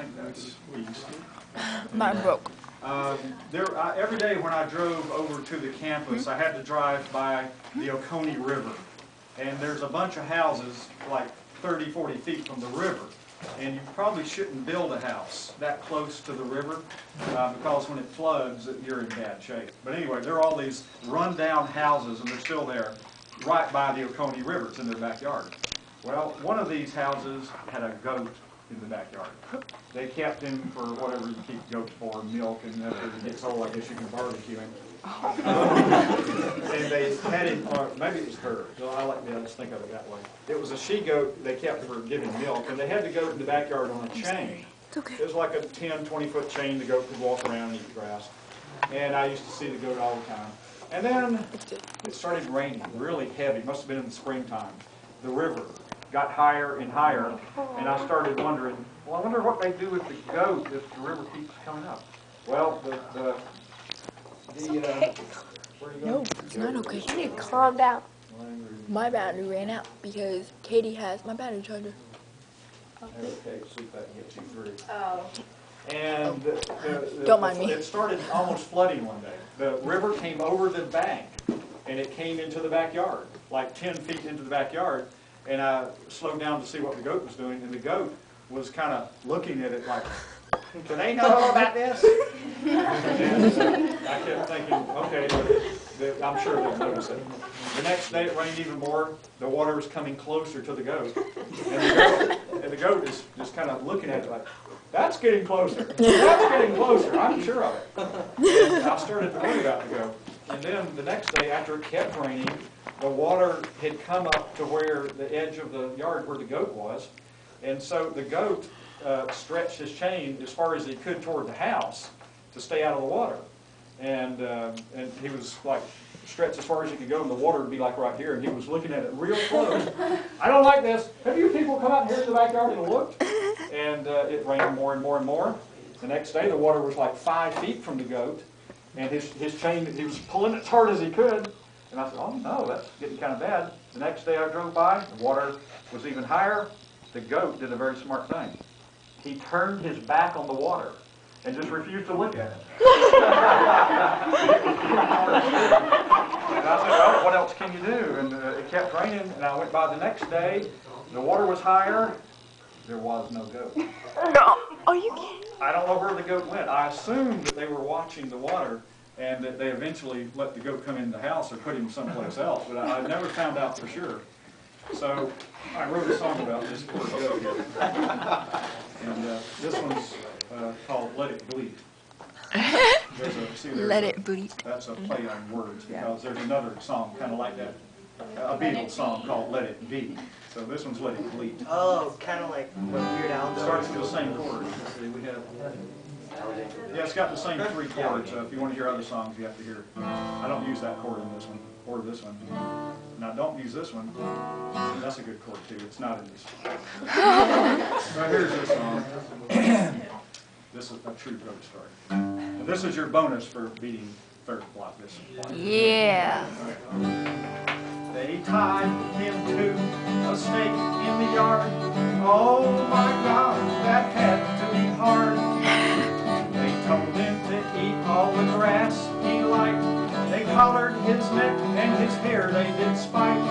think that's East. Mine broke. Every day when I drove over to the campus, I had to drive by the Oconee River. And there's a bunch of houses like 30, 40 feet from the river. And you probably shouldn't build a house that close to the river because when it floods, you're in bad shape. But anyway, there are all these run-down houses, and they're still there, right by the Oconee River. It's in their backyard. Well, one of these houses had a goat in the backyard. They kept him for whatever you keep goats for, milk, and after he gets old, I guess you can barbecue him. And they had him, or maybe it was her, so I like to just think of it that way. It was a she-goat they kept for giving milk, and they had the goat in the backyard on a chain. It's okay. It was like a 10, 20-foot chain the goat could walk around and eat grass. And I used to see the goat all the time. And then it started raining really heavy. It must have been in the springtime. The river got higher and higher, and I started wondering, well, I wonder what they do with the goat if the river keeps coming up. Well, where are you going? No, it's not okay. You need to calm down. My battery ran out because Katie has my battery charger. Okay, see if that gets you through. Oh. And Don't mind me. It started almost flooding one day. The river came over the bank, and it came into the backyard, like 10 feet into the backyard. And I slowed down to see what the goat was doing, and the goat was kind of looking at it like, do they know about this? And I kept thinking, okay, I'm sure they'll notice it. The next day it rained even more. The water was coming closer to the goat. And the goat is just kind of looking at it like, that's getting closer. That's getting closer. I'm sure of it. And I started to worry about the goat. And then the next day, after it kept raining, the water had come up to where the edge of the yard where the goat was. And so the goat stretched his chain as far as he could toward the house to stay out of the water. And he was like stretched as far as he could go, and the water would be like right here, and he was looking at it real close. I don't like this. Have you people come out here in the backyard and looked? And it rained more and more and more. The next day, the water was like 5 feet from the goat, and his chain, he was pulling it as hard as he could. And I said, oh no, that's getting kind of bad. The next day I drove by, the water was even higher. The goat did a very smart thing. He turned his back on the water and just refused to look at it. And I said, well, what else can you do? And it kept raining, and I went by the next day. The water was higher. There was no goat. No, are you kidding? I don't know where the goat went. I assumed that they were watching the water and that they eventually let the goat come in the house or put him someplace else, but I never found out for sure. So I wrote a song about this poor goat here. And this one's called Let It Bleat. Let it bleat. That's a play on words because there's another song kind of like that, a Beatles song called Let It Be. So this one's Let It Bleat. Oh, kind of like what Weird Al does. Starts with the same chords. Let's see, we have. Yeah, it's got the same 3 chords. If you want to hear other songs, you have to hear. I don't use that chord in this one or this one. And I don't use this one. That's a good chord too. It's not in this. So here's this song. This is a true ghost story. And this is your bonus for beating third block. This. Yeah. They tied him to a stake in the yard. Oh my God, that had to be hard. They told him to eat all the grass he liked. They collared his neck and his hair they did spike.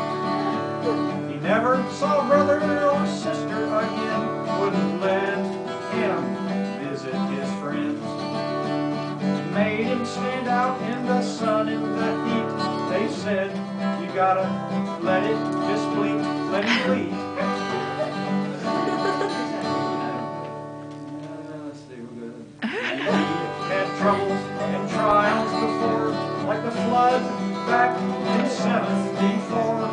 He never saw brother or sister again. Wouldn't let him visit his friends. Made him stand out in the sun in the heat. They said, you gotta let it just bleed, let it bleed. Had troubles and trials before, like the flood back in '74.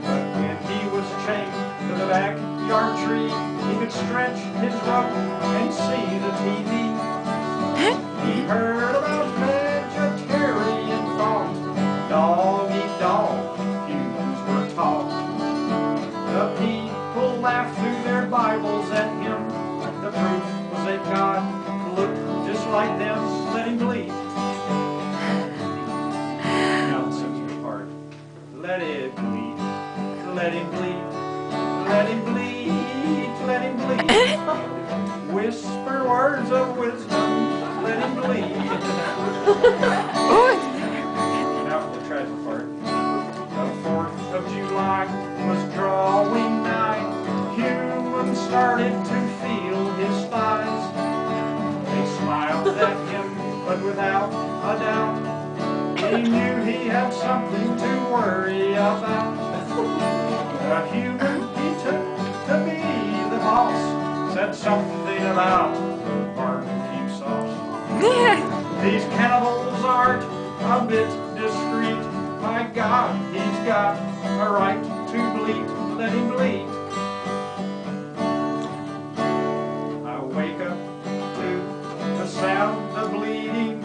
But when he was chained to the backyard tree, he could stretch his rope and see the TV. He heard about vegetarian thought, dog eat dog, humans were taught. The people laughed through their Bibles at him. The proof was that God looked just like them. Let him bleed. Now the sensory part. Let it bleed. Let him bleed. Let him bleed. Let him bleed. words of wisdom, let him bleed. Now the tragic part. The 4th of July was drawing nigh. Humans started to feel his thighs. They smiled at him, but without a doubt, he knew he had something to worry about. A human he took to be the boss said something about barbecue sauce. These cannibals aren't a bit discreet. My God, he's got a right to bleat. Let him bleat. I wake up to the sound of bleeding.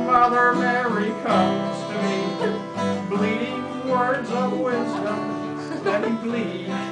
Mother Mary comes to me, bleeding words of wisdom. Let him bleed.